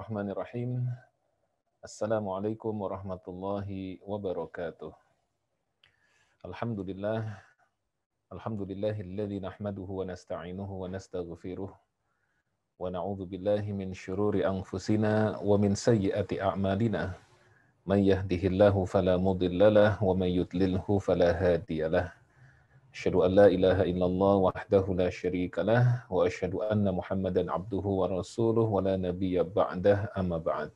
Bismillahirrahmanirrahim. Assalamualaikum warahmatullahi wabarakatuh. Alhamdulillah, alhamdulillahilladzi nahmaduhu wa nasta'inuhu wa nastaghfiruh wa na'udzu billahi min syururi anfusina wa min sayyiati a'malina. May yahdihillahu fala mudhillalah wa may yudlilhu fala hadiyalah. Asyhadu an la ilaha illallah wahdahu la syarikalah wa asyhadu anna Muhammadan abduhu wa rasuluh wa la nabiyya ba'dah amma ba'd.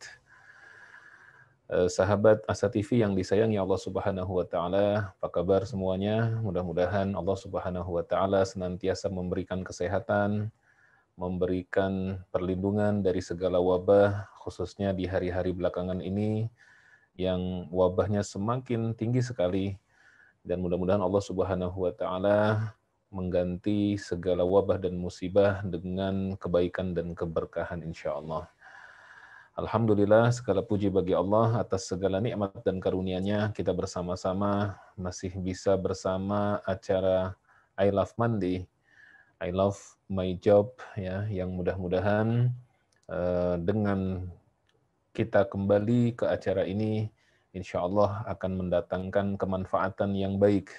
Sahabat Asa TV yang disayangi Allah Subhanahu wa taala, apa kabar semuanya? Mudah-mudahan Allah Subhanahu wa taala senantiasa memberikan kesehatan, memberikan perlindungan dari segala wabah, khususnya di hari-hari belakangan ini yang wabahnya semakin tinggi sekali, dan mudah-mudahan Allah Subhanahu wa taala mengganti segala wabah dan musibah dengan kebaikan dan keberkahan insyaallah. Alhamdulillah, segala puji bagi Allah atas segala nikmat dan karunia-Nya. Kita bersama-sama masih bisa bersama acara I Love Monday, I Love My Job, ya, yang mudah-mudahan dengan kita kembali ke acara ini, insya Allah akan mendatangkan kemanfaatan yang baik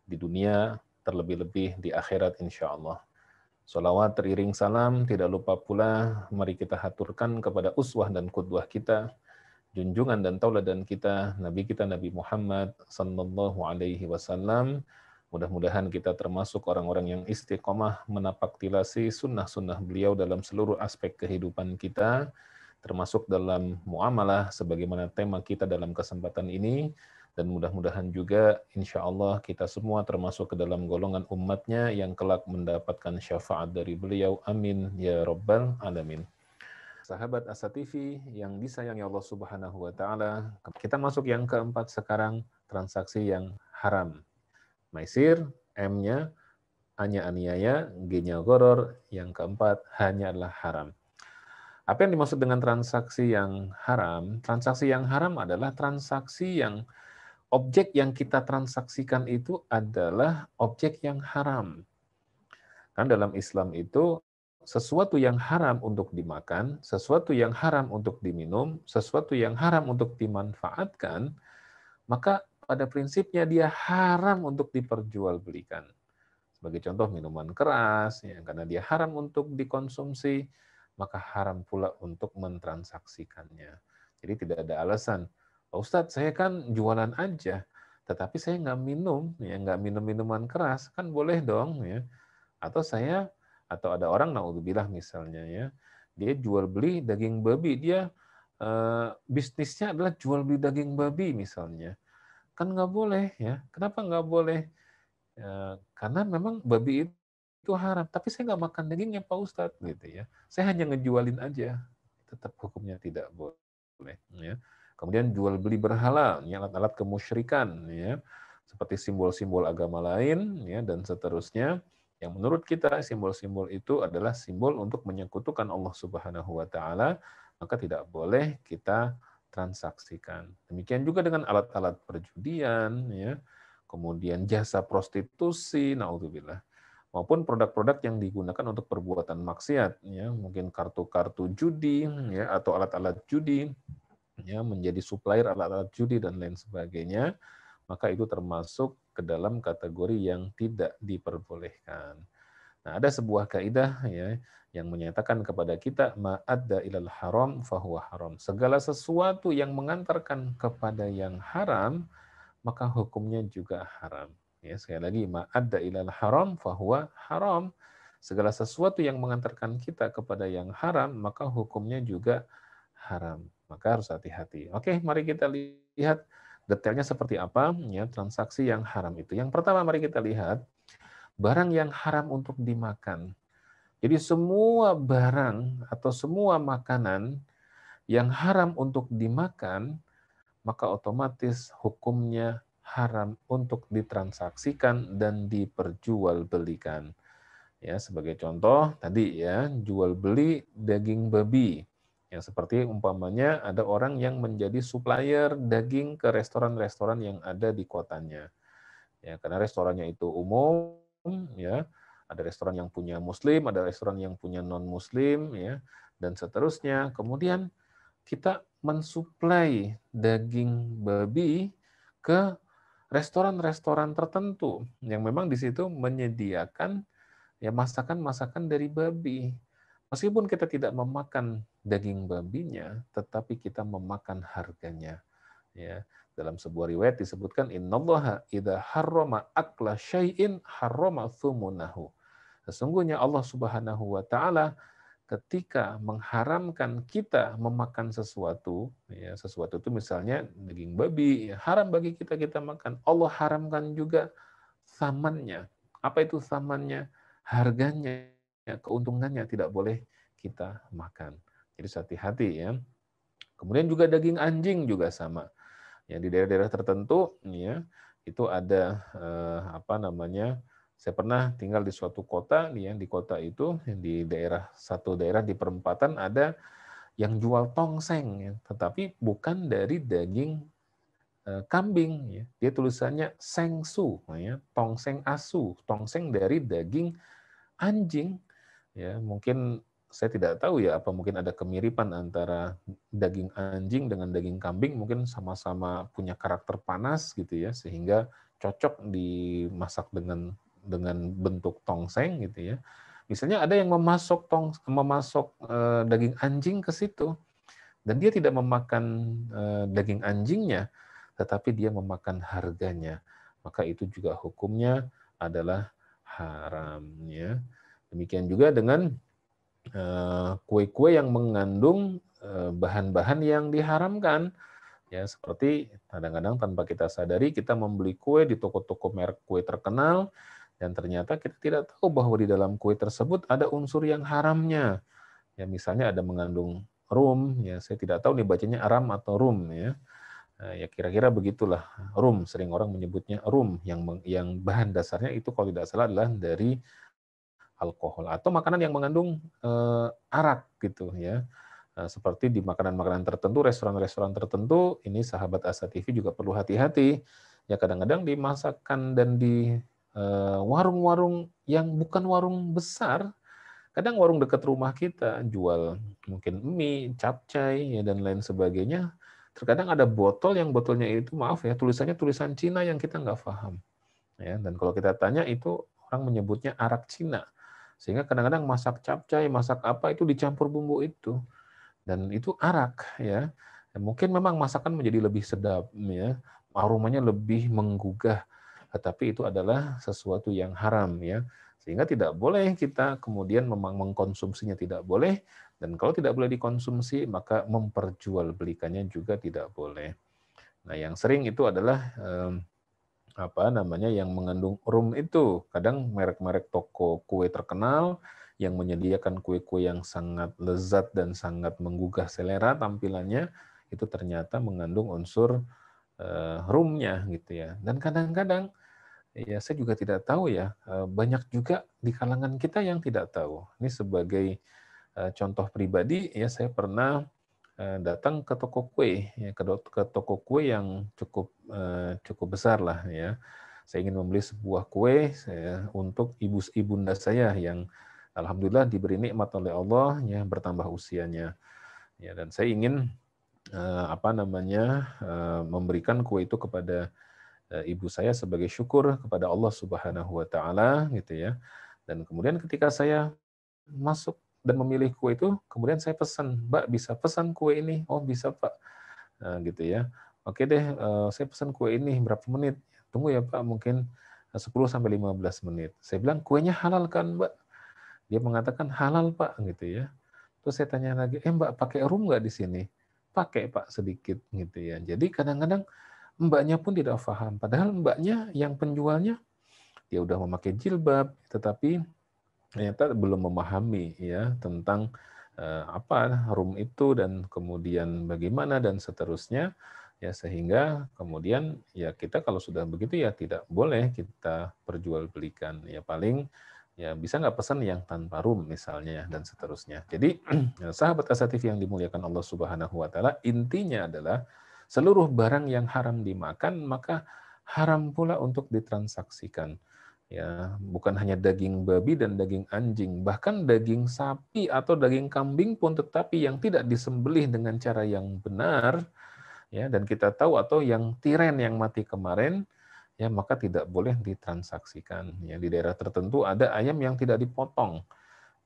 di dunia, terlebih-lebih di akhirat insya Allah. Salawat teriring salam, tidak lupa pula mari kita haturkan kepada uswah dan qudwah kita, junjungan dan tauladan kita, Nabi kita Nabi Muhammad sallallahu alaihi wasallam. Mudah-mudahan kita termasuk orang-orang yang istiqomah menapaktilasi sunnah-sunnah beliau dalam seluruh aspek kehidupan kita, termasuk dalam muamalah sebagaimana tema kita dalam kesempatan ini. Dan mudah-mudahan juga insya Allah kita semua termasuk ke dalam golongan umatnya yang kelak mendapatkan syafaat dari beliau. Amin ya rabbal alamin. Sahabat Asa TV yang disayangi Allah Subhanahu wa taala, kita masuk yang keempat sekarang, transaksi yang haram. Maisir, M-nya hanya aniaya, G-nya gharar, yang keempat hanya adalah haram. Apa yang dimaksud dengan transaksi yang haram? Transaksi yang haram adalah transaksi yang objek yang kita transaksikan itu adalah objek yang haram. Kan dalam Islam itu sesuatu yang haram untuk dimakan, sesuatu yang haram untuk diminum, sesuatu yang haram untuk dimanfaatkan, maka pada prinsipnya dia haram untuk diperjualbelikan. Sebagai contoh minuman keras, ya, karena dia haram untuk dikonsumsi, maka haram pula untuk mentransaksikannya. Jadi tidak ada alasan, Pak Ustadz, saya kan jualan aja, tetapi saya nggak minum, ya nggak minum minuman keras, kan boleh dong, ya. Atau ada orang naudzubillah misalnya, ya, dia jual beli daging babi, dia bisnisnya adalah jual beli daging babi misalnya, kan nggak boleh, ya. Kenapa nggak boleh? Karena memang babi itu haram, tapi saya nggak makan dagingnya Pak Ustadz, gitu ya. Saya hanya ngejualin aja, tetap hukumnya tidak boleh, ya. Kemudian jual beli berhala, ya, alat-alat kemusyrikan, ya, seperti simbol-simbol agama lain, ya, dan seterusnya. Yang menurut kita simbol-simbol itu adalah simbol untuk menyekutukan Allah Subhanahu wa taala, maka tidak boleh kita transaksikan. Demikian juga dengan alat-alat perjudian, ya, kemudian jasa prostitusi, naudzubillah, maupun produk-produk yang digunakan untuk perbuatan maksiat, ya, mungkin kartu-kartu judi, ya, atau alat-alat judi, ya, menjadi supplier alat-alat judi dan lain sebagainya, maka itu termasuk ke dalam kategori yang tidak diperbolehkan. Nah, ada sebuah kaidah, ya, yang menyatakan kepada kita ma'adda ilal haram fahuwa haram. Segala sesuatu yang mengantarkan kepada yang haram, maka hukumnya juga haram. Ya, sekali lagi, ma'adda ilal haram fahuwa haram. Segala sesuatu yang mengantarkan kita kepada yang haram, maka hukumnya juga haram. Maka harus hati-hati. Oke, mari kita lihat detailnya seperti apa, ya, transaksi yang haram itu. Yang pertama, mari kita lihat barang yang haram untuk dimakan. Jadi semua barang atau semua makanan yang haram untuk dimakan, maka otomatis hukumnya haram untuk ditransaksikan dan diperjualbelikan. Ya, sebagai contoh tadi, ya, jual beli daging babi. Yang seperti umpamanya ada orang yang menjadi supplier daging ke restoran-restoran yang ada di kotanya. Ya, karena restorannya itu umum, ya. Ada restoran yang punya muslim, ada restoran yang punya non muslim, ya, dan seterusnya. Kemudian kita mensuplai daging babi ke restoran-restoran tertentu yang memang di situ menyediakan ya masakan-masakan dari babi. Meskipun kita tidak memakan daging babinya, tetapi kita memakan harganya. Ya, dalam sebuah riwayat disebutkan innallaha idza harrama akla syai'in harrama thumunahu. Sesungguhnya Allah Subhanahu wa taala ketika mengharamkan kita memakan sesuatu, ya sesuatu itu misalnya daging babi, ya, haram bagi kita kita makan. Allah haramkan juga thamannya. Apa itu thamannya? Harganya, keuntungannya tidak boleh kita makan. Jadi hati-hati ya. Kemudian juga daging anjing juga sama. Ya di daerah-daerah tertentu ya itu ada apa namanya? Saya pernah tinggal di suatu kota nih ya, di kota itu di daerah satu daerah di perempatan ada yang jual tongseng ya, tetapi bukan dari daging kambing ya. Dia tulisannya sengsu ya, tongseng asu, tongseng dari daging anjing ya. Mungkin saya tidak tahu ya apa mungkin ada kemiripan antara daging anjing dengan daging kambing, mungkin sama-sama punya karakter panas gitu ya sehingga cocok dimasak dengan bentuk tongseng gitu ya. Misalnya ada yang memasok daging anjing ke situ dan dia tidak memakan daging anjingnya, tetapi dia memakan harganya. Maka itu juga hukumnya adalah haram ya. Demikian juga dengan kue-kue yang mengandung bahan-bahan yang diharamkan. Ya, seperti kadang-kadang tanpa kita sadari kita membeli kue di toko-toko merek kue terkenal dan ternyata kita tidak tahu bahwa di dalam kue tersebut ada unsur yang haramnya. Ya, misalnya ada mengandung rum, ya saya tidak tahu nih bacanya aram atau rum ya. Ya kira-kira begitulah. Rum sering orang menyebutnya rum yang bahan dasarnya itu kalau tidak salah adalah dari alkohol atau makanan yang mengandung arak gitu ya. Seperti di makanan-makanan tertentu, restoran-restoran tertentu, ini sahabat Asa TV juga perlu hati-hati. Ya kadang-kadang dimasakkan dan di warung-warung yang bukan warung besar, kadang warung dekat rumah kita jual mungkin mie, capcay ya dan lain sebagainya. Terkadang ada botol yang botolnya itu maaf ya tulisannya tulisan Cina yang kita nggak paham. Ya, dan kalau kita tanya itu orang menyebutnya arak Cina. Sehingga kadang-kadang masak capcay, masak apa itu dicampur bumbu itu. Dan itu arak ya. Mungkin memang masakan menjadi lebih sedap ya. Aromanya lebih menggugah. Tetapi itu adalah sesuatu yang haram ya. Sehingga tidak boleh kita kemudian memang mengkonsumsinya tidak boleh dan kalau tidak boleh dikonsumsi maka memperjualbelikannya juga tidak boleh. Nah, yang sering itu adalah apa namanya yang mengandung rum itu. Kadang merek-merek toko kue terkenal yang menyediakan kue-kue yang sangat lezat dan sangat menggugah selera tampilannya itu ternyata mengandung unsur rumnya gitu ya. Dan kadang-kadang ya saya juga tidak tahu ya, banyak juga di kalangan kita yang tidak tahu. Ini sebagai contoh pribadi ya saya pernah datang ke toko kue ya ke toko kue yang cukup besar lah ya. Saya ingin membeli sebuah kue untuk ibunda saya yang alhamdulillah diberi nikmat oleh Allah ya bertambah usianya. Ya dan saya ingin apa namanya memberikan kue itu kepada ibu saya sebagai syukur kepada Allah Subhanahu wa taala gitu ya. Dan kemudian ketika saya masuk dan memilih kue itu, kemudian saya pesan, Mbak bisa pesan kue ini? Oh bisa Pak, nah, gitu ya. Oke deh, saya pesan kue ini berapa menit? Tunggu ya Pak, mungkin 10-15 menit. Saya bilang kuenya halal kan Mbak? Dia mengatakan halal Pak, gitu ya. Terus saya tanya lagi, Mbak pakai rum nggak di sini? Pakai Pak sedikit, gitu ya. Jadi kadang-kadang mbaknya pun tidak paham. Padahal mbaknya yang penjualnya dia udah memakai jilbab, tetapi ternyata belum memahami ya tentang apa rum itu dan kemudian bagaimana dan seterusnya ya sehingga kemudian ya kita kalau sudah begitu ya tidak boleh kita perjualbelikan ya paling ya bisa nggak pesan yang tanpa rum misalnya dan seterusnya. Jadi sahabat Asatif yang dimuliakan Allah Subhanahu wa taala intinya adalah seluruh barang yang haram dimakan maka haram pula untuk ditransaksikan. Ya, bukan hanya daging babi dan daging anjing, bahkan daging sapi atau daging kambing pun tetapi yang tidak disembelih dengan cara yang benar, ya, dan kita tahu atau yang tiren yang mati kemarin, ya maka tidak boleh ditransaksikan. Ya, di daerah tertentu ada ayam yang tidak dipotong,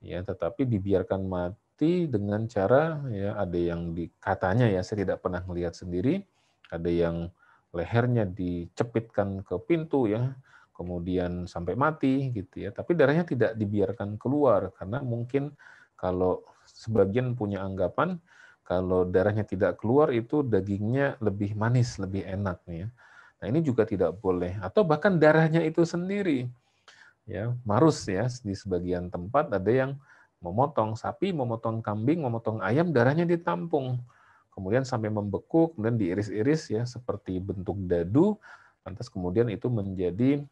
ya, tetapi dibiarkan mati dengan cara, ya, ada yang katanya, ya, saya tidak pernah melihat sendiri, ada yang lehernya dicepitkan ke pintu, ya, kemudian sampai mati gitu, ya, tapi darahnya tidak dibiarkan keluar karena mungkin kalau sebagian punya anggapan kalau darahnya tidak keluar itu dagingnya lebih manis, lebih enak, ya. Nah, ini juga tidak boleh, atau bahkan darahnya itu sendiri, ya, marus, ya, di sebagian tempat ada yang memotong sapi, memotong kambing, memotong ayam, darahnya ditampung, kemudian sampai membeku, kemudian diiris-iris, ya, seperti bentuk dadu, lantas kemudian itu menjadi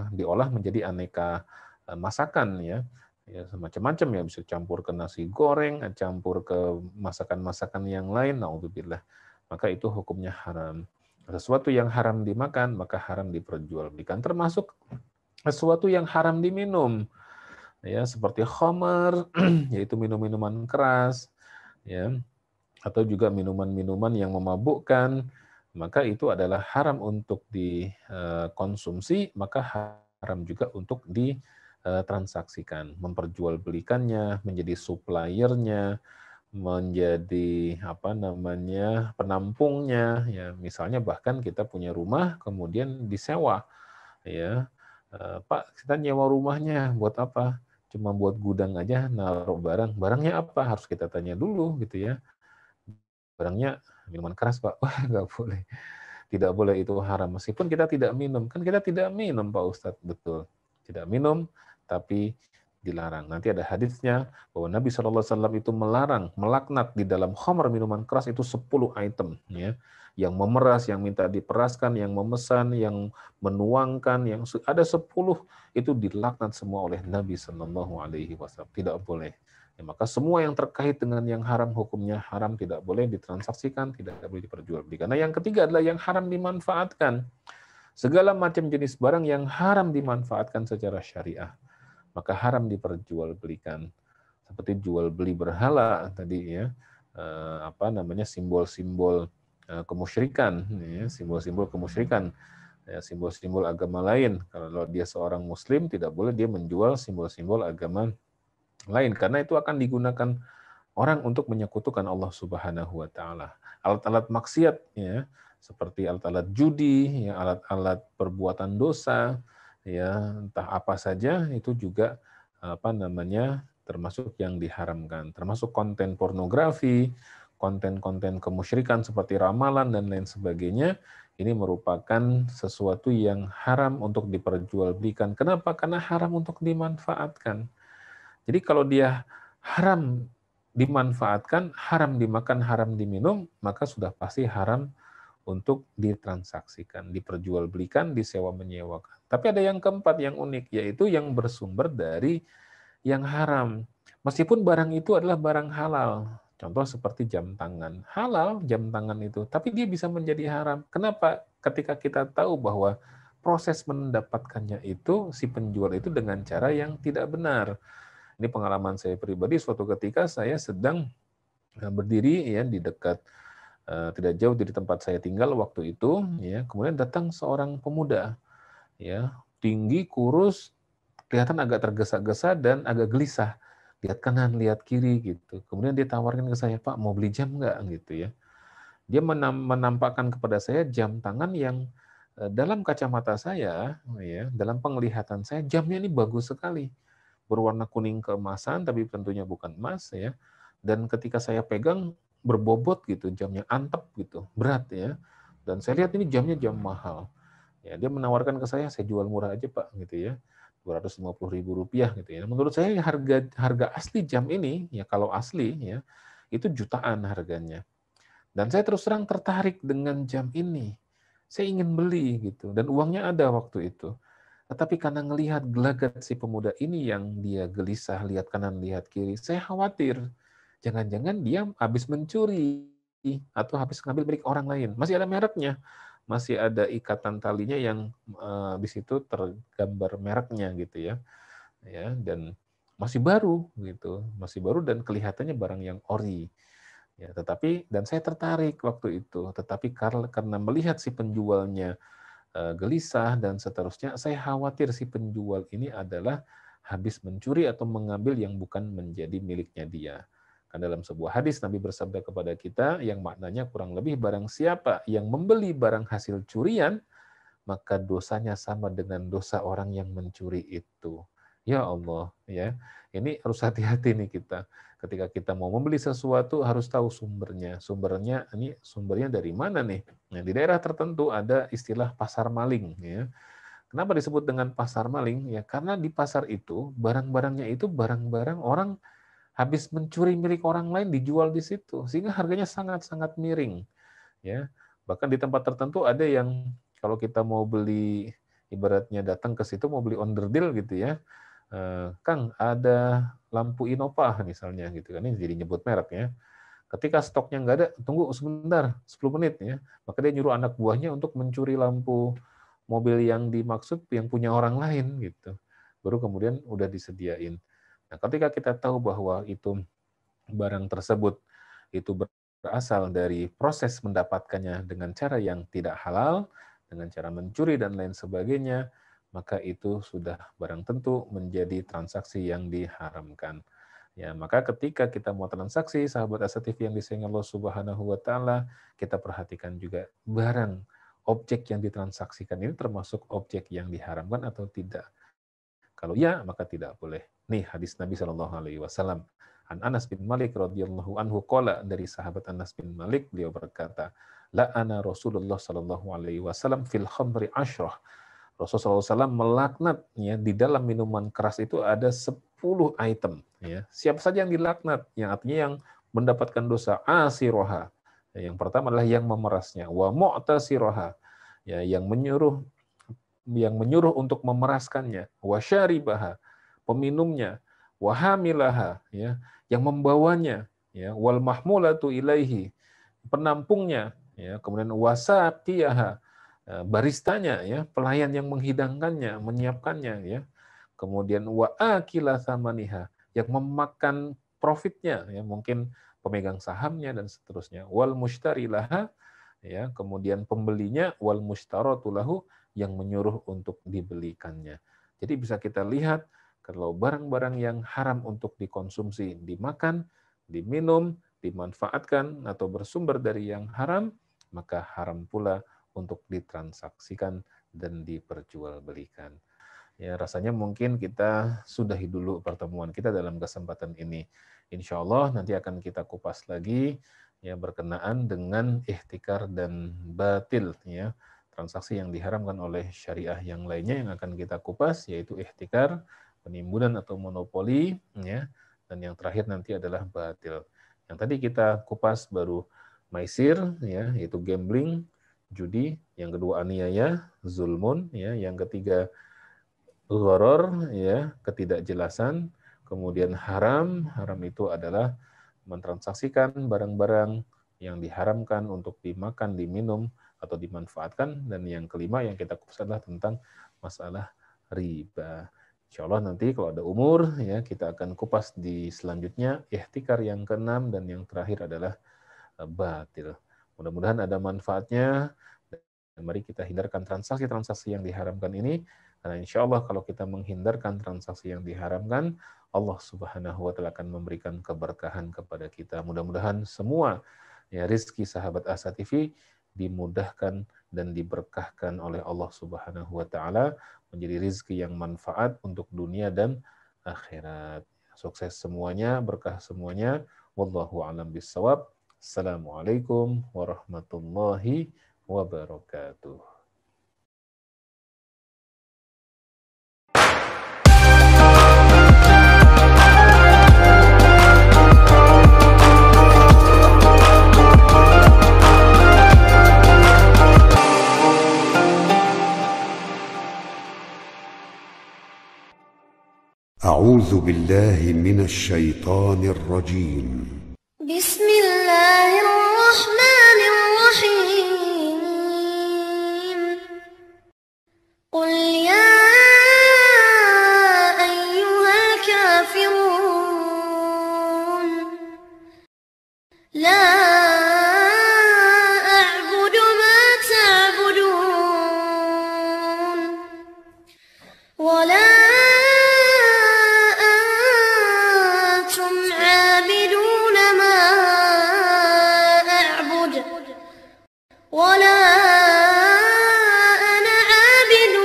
diolah menjadi aneka masakan, ya, ya semacam-macam, ya, bisa campur ke nasi goreng, campur ke masakan-masakan yang lain, naudzubillah, maka itu hukumnya haram. Sesuatu yang haram dimakan maka haram diperjualbelikan, termasuk sesuatu yang haram diminum, ya, seperti khamar, yaitu minum-minuman keras, ya, atau juga minuman-minuman yang memabukkan, maka itu adalah haram untuk dikonsumsi, maka haram juga untuk ditransaksikan, memperjualbelikannya, menjadi suppliernya, menjadi apa namanya penampungnya, ya, misalnya bahkan kita punya rumah kemudian disewa, ya. Pak, kita nyewa rumahnya buat apa? Cuma buat gudang aja, naruh barang. Barangnya apa? Harus kita tanya dulu gitu, ya. Barangnya minuman keras, Pak. Wah, nggak boleh. Tidak boleh, itu haram. Meskipun kita tidak minum. Kan kita tidak minum, Pak Ustadz. Betul. Tidak minum, tapi dilarang. Nanti ada hadisnya bahwa Nabi SAW itu melarang, melaknat di dalam khamar minuman keras itu 10 item, ya. Yang memeras, yang minta diperaskan, yang memesan, yang menuangkan, yang ada 10 itu dilaknat semua oleh Nabi SAW. Tidak boleh. Ya, maka semua yang terkait dengan yang haram hukumnya haram, tidak boleh ditransaksikan, tidak boleh diperjualbelikan. Nah, yang ketiga adalah yang haram dimanfaatkan. Segala macam jenis barang yang haram dimanfaatkan secara syariah, maka haram diperjualbelikan. Seperti jual beli berhala tadi, ya, apa namanya, simbol-simbol kemusyrikan, ya, simbol-simbol kemusyrikan, ya, simbol-simbol agama lain. Kalau dia seorang muslim tidak boleh dia menjual simbol-simbol agama lain karena itu akan digunakan orang untuk menyekutukan Allah Subhanahu wa taala. Alat-alat maksiat, ya, seperti alat-alat judi, ya, alat-alat perbuatan dosa, ya, entah apa saja itu juga apa namanya termasuk yang diharamkan, termasuk konten pornografi, konten-konten kemusyrikan seperti ramalan dan lain sebagainya. Ini merupakan sesuatu yang haram untuk diperjualbelikan. Kenapa? Karena haram untuk dimanfaatkan. Jadi kalau dia haram dimanfaatkan, haram dimakan, haram diminum, maka sudah pasti haram untuk ditransaksikan, diperjualbelikan, disewa menyewakan. Tapi ada yang keempat yang unik, yaitu yang bersumber dari yang haram. Meskipun barang itu adalah barang halal. Contoh seperti jam tangan. Halal jam tangan itu, tapi dia bisa menjadi haram. Kenapa? Ketika kita tahu bahwa proses mendapatkannya itu, si penjual itu dengan cara yang tidak benar. Ini pengalaman saya pribadi, suatu ketika saya sedang berdiri, ya, di dekat tidak jauh dari tempat saya tinggal waktu itu, ya, kemudian datang seorang pemuda, ya, tinggi, kurus, kelihatan agak tergesa-gesa dan agak gelisah, lihat kanan, lihat kiri gitu. Kemudian dia tawarkan ke saya, Pak, mau beli jam nggak, gitu, ya. Dia menampakkan kepada saya jam tangan yang dalam kacamata saya, ya, dalam penglihatan saya jamnya ini bagus sekali, berwarna kuning keemasan, tapi tentunya bukan emas, ya. Dan ketika saya pegang berbobot gitu, jamnya antep gitu, berat, ya. Dan saya lihat ini jamnya jam mahal. Ya, dia menawarkan ke saya jual murah aja, Pak, gitu, ya. Rp250.000 gitu, ya. Menurut saya harga harga asli jam ini, ya, kalau asli, ya, itu jutaan harganya. Dan saya terus terang tertarik dengan jam ini. Saya ingin beli gitu, dan uangnya ada waktu itu. Tetapi karena ngelihat gelagat si pemuda ini yang dia gelisah, lihat kanan, lihat kiri, saya khawatir. Jangan-jangan dia habis mencuri atau habis ngambil milik orang lain. Masih ada mereknya. masih ada ikatan talinya yang di situ tergambar mereknya gitu ya. Ya, dan masih baru gitu, masih baru dan kelihatannya barang yang ori. Ya, tetapi dan saya tertarik waktu itu, tetapi karena melihat si penjualnya gelisah dan seterusnya, saya khawatir si penjual ini adalah habis mencuri atau mengambil yang bukan menjadi miliknya dia. Kan dalam sebuah hadis Nabi bersabda kepada kita yang maknanya kurang lebih barang siapa yang membeli barang hasil curian, maka dosanya sama dengan dosa orang yang mencuri itu. Ya Allah, ya. Ini harus hati-hati nih kita. Ketika kita mau membeli sesuatu harus tahu sumbernya. Sumbernya dari mana nih? Nah, di daerah tertentu ada istilah pasar maling, ya. Kenapa disebut dengan pasar maling? Ya, karena di pasar itu barang-barangnya itu barang-barang orang habis mencuri milik orang lain dijual di situ, sehingga harganya sangat-sangat miring, ya. Bahkan di tempat tertentu ada yang kalau kita mau beli, ibaratnya datang ke situ mau beli onderdil gitu ya, Kang ada lampu Innova misalnya gitu kan, ini jadi nyebut merek ya. Ketika stoknya nggak ada, tunggu sebentar, 10 menit ya. Maka dia nyuruh anak buahnya untuk mencuri lampu mobil yang dimaksud yang punya orang lain gitu. Baru kemudian udah disediain. Nah, ketika kita tahu bahwa itu barang tersebut itu berasal dari proses mendapatkannya dengan cara yang tidak halal, dengan cara mencuri dan lain sebagainya, maka itu sudah barang tentu menjadi transaksi yang diharamkan. Ya, maka ketika kita mau transaksi, sahabat Asa TV yang disayang Allah Subhanahu wa taala, kita perhatikan juga barang objek yang ditransaksikan ini termasuk objek yang diharamkan atau tidak. Kalau ya, maka tidak boleh. Nih hadis Nabi Shallallahu alaihi wasallam. An Anas bin Malik radhiyallahu anhu qala, dari sahabat Anas bin Malik, beliau berkata, la'ana Rasulullah sallallahu alaihi wasallam fil khamri asyrah. Rasulullah SAW melaknat ya, di dalam minuman keras itu ada 10 item ya. Siapa saja yang dilaknat, yang artinya yang mendapatkan dosa, asiroha. Ya, yang pertama adalah yang memerasnya, wa mu'tasiroha, ya, yang menyuruh untuk memeraskannya, wa syaribaha, peminumnya, wa hamilaha, ya, yang membawanya, ya, wal mahmulatu ilaihi, penampungnya, ya, kemudian wasaqiyaha, baristanya, ya, pelayan yang menghidangkannya, menyiapkannya, ya. Kemudian wa akila thamaniha, yang memakan profitnya, ya, mungkin pemegang sahamnya dan seterusnya. Wal mushtari laha, ya, kemudian pembelinya, wal mushtaratu lahu, yang menyuruh untuk dibelikannya. Jadi bisa kita lihat kalau barang-barang yang haram untuk dikonsumsi, dimakan, diminum, dimanfaatkan atau bersumber dari yang haram, maka haram pula untuk ditransaksikan dan diperjualbelikan. Ya, rasanya mungkin kita sudahi dulu pertemuan kita dalam kesempatan ini. Insya Allah nanti akan kita kupas lagi ya berkenaan dengan ihtikar dan batil, ya, transaksi yang diharamkan oleh syariah yang lainnya yang akan kita kupas, yaitu ihtikar, penimbunan atau monopoli, ya, dan yang terakhir nanti adalah batil. Yang tadi kita kupas baru maisir, ya, yaitu gambling, judi, yang kedua aniaya, zulmun, ya, yang ketiga gharar, ya, ketidakjelasan, kemudian haram itu adalah mentransaksikan barang-barang yang diharamkan untuk dimakan, diminum, atau dimanfaatkan, dan yang kelima yang kita kupas adalah tentang masalah riba. Insya Allah nanti kalau ada umur, ya, kita akan kupas di selanjutnya ihtikar yang keenam, dan yang terakhir adalah batil. Mudah-mudahan ada manfaatnya, dan mari kita hindarkan transaksi-transaksi yang diharamkan ini, karena insya Allah kalau kita menghindarkan transaksi yang diharamkan, Allah Subhanahu wa taala akan memberikan keberkahan kepada kita. Mudah-mudahan semua, ya, rizki sahabat Asa TV dimudahkan dan diberkahkan oleh Allah Subhanahu wa taala menjadi rizki yang manfaat untuk dunia dan akhirat. Sukses semuanya, berkah semuanya. Wallahu a'lam bishawab. Assalamualaikum warahmatullahi wabarakatuh. أعوذ بالله من الشيطان الرجيم. بسم الله الرحمن الرحيم. أعبد ما تعبدون ولا أنتم عابدون ما أعبد ولا أنا عابد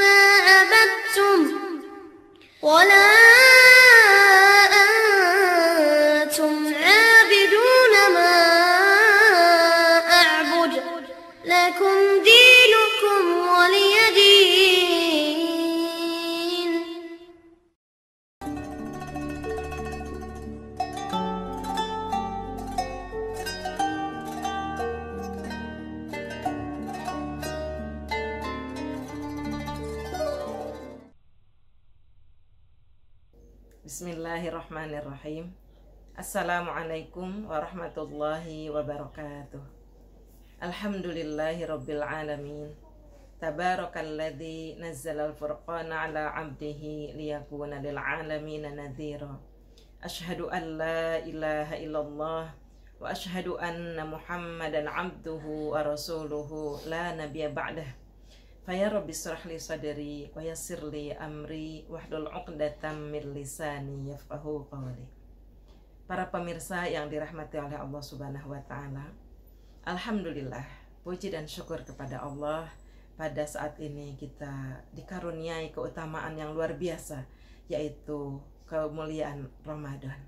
ما عبدتم ولا أنتم عابدون ما أعبد لكم دينكم ولي دين. Bismillahirrahmanirrahim. Assalamualaikum warahmatullahi wabarakatuh. Alhamdulillahi rabbil alamin. Tabarakalladzi nazzala al-furqana ala 'abdihi liyakuna lil 'alamin nadhira. Asyhadu an la ilaha illallah wa asyhadu anna Muhammadan 'abduhu wa rasuluhu la nabiyya ba'dah. Faya rabbi shrah li sadri wa yassir li amri wahlul 'uqdatam min lisani yafqahu qawli. Para pemirsa yang dirahmati oleh Allah Subhanahu wa taala, alhamdulillah, puji dan syukur kepada Allah, pada saat ini kita dikaruniai keutamaan yang luar biasa, yaitu kemuliaan Ramadan.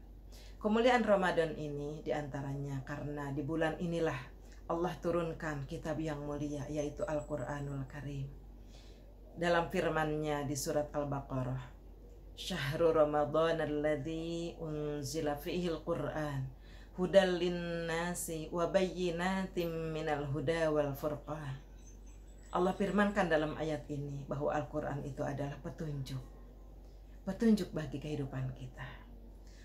Kemuliaan Ramadan ini diantaranya karena di bulan inilah Allah turunkan kitab yang mulia, yaitu Al-Quranul Karim. Dalam firman-Nya di surat Al-Baqarah, Syahrul Ramadan alladzi unzila fihil Qur'an hudal linnasi wa bayyinatim minal huda wal furqan. Allah firmankan dalam ayat ini bahwa Al-Quran itu adalah petunjuk bagi kehidupan kita.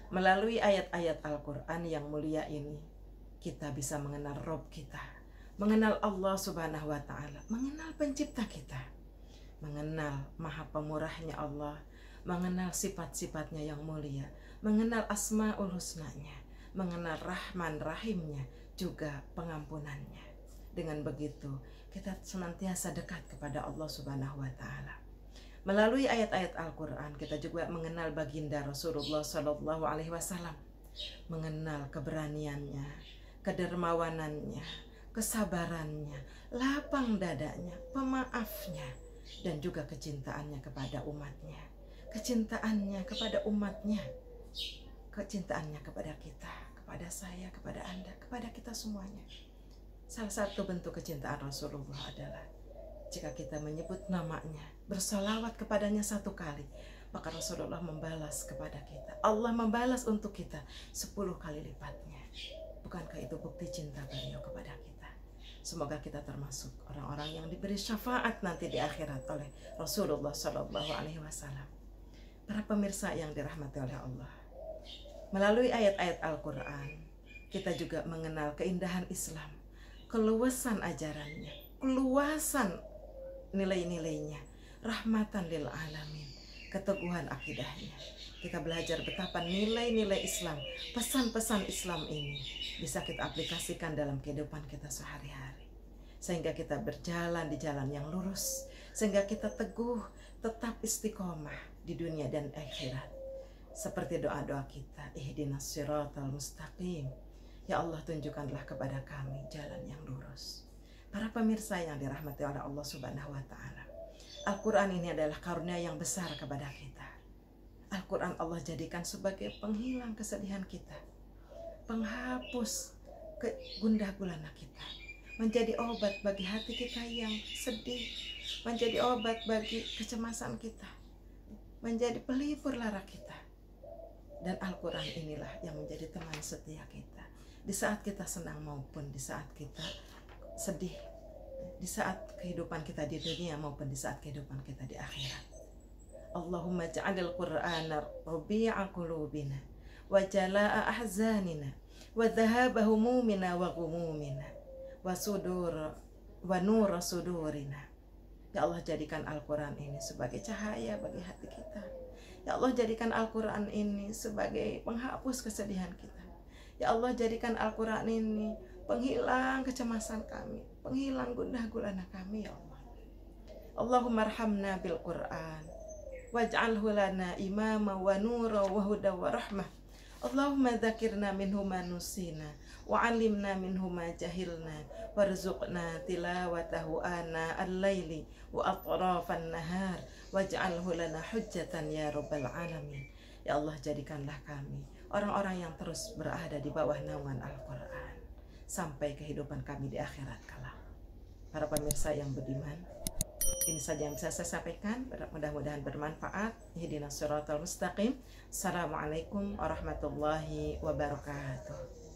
Melalui ayat-ayat Al-Quran yang mulia ini, kita bisa mengenal Rabb kita, mengenal Allah Subhanahu wa ta'ala, mengenal pencipta kita, mengenal maha pemurahnya Allah, mengenal sifat-sifatnya yang mulia, mengenal asma'ul husnanya, mengenal rahman rahimnya, juga pengampunannya. Dengan begitu, kita senantiasa dekat kepada Allah Subhanahu wa ta'ala. Melalui ayat-ayat Al-Quran, kita juga mengenal baginda Rasulullah SAW, mengenal keberaniannya, kedermawanannya, kesabarannya, lapang dadanya, pemaafnya, dan juga kecintaannya kepada umatnya, kecintaannya kepada umatnya, kecintaannya kepada kita, kepada saya, kepada Anda, kepada kita semuanya. Salah satu bentuk kecintaan Rasulullah adalah jika kita menyebut namanya, bersolawat kepadanya satu kali, maka Rasulullah membalas kepada kita, Allah membalas untuk kita 10 kali lipatnya. Bukankah itu bukti cinta beliau kepada kita? Semoga kita termasuk orang-orang yang diberi syafaat nanti di akhirat oleh Rasulullah SAW. Para pemirsa yang dirahmati oleh Allah, melalui ayat-ayat Al-Quran, kita juga mengenal keindahan Islam, keluasan ajarannya, keluasan nilai-nilainya, rahmatan lil alamin, keteguhan akidahnya. Kita belajar betapa nilai-nilai Islam, pesan-pesan Islam ini bisa kita aplikasikan dalam kehidupan kita sehari-hari, sehingga kita berjalan di jalan yang lurus, sehingga kita teguh, tetap istiqomah di dunia dan akhirat. Seperti doa-doa kita, ihdinas siratal mustaqim, ya Allah tunjukkanlah kepada kami jalan yang lurus. Para pemirsa yang dirahmati oleh Allah Subhanahu wa ta'ala, Al-Quran ini adalah karunia yang besar kepada kita. Al-Quran Allah jadikan sebagai penghilang kesedihan kita, penghapus gundah gulana kita, menjadi obat bagi hati kita yang sedih, menjadi obat bagi kecemasan kita, menjadi pelipur lara kita. Dan Al-Quran inilah yang menjadi teman setia kita di saat kita senang maupun di saat kita sedih, di saat kehidupan kita di dunia maupun di saat kehidupan kita di akhirat. Allahumma ja'alil Qur'ana rabi'a qulubina wa jala'a ahzanina wa dhahaba humumina wa ghumumina wa nura sudurina. Ya Allah, jadikan Al-Quran ini sebagai cahaya bagi hati kita. Ya Allah, jadikan Al-Quran ini sebagai penghapus kesedihan kita. Ya Allah, jadikan Al-Quran ini penghilang kecemasan kami, penghilang gundah gulana kami ya Allah. Allahumma arhamna bil Quran waj'alhu lana imama wa nura wa huda wa rahmah. Allahumma dzakirna minhu ma nusina wa 'allimna minhu ma jahilna warzuqna tilawatahu ana al-laili wa atrafan nahar waj'alhu lana hujjatan ya rabbal alamin. Ya Allah, jadikanlah kami orang-orang yang terus berada di bawah naungan Al-Quran sampai kehidupan kami di akhirat kelak. Para pemirsa yang beriman, ini saja yang bisa saya sampaikan. Mudah-mudahan bermanfaat. Ihdinas siratal mustaqim. Assalamualaikum warahmatullahi wabarakatuh.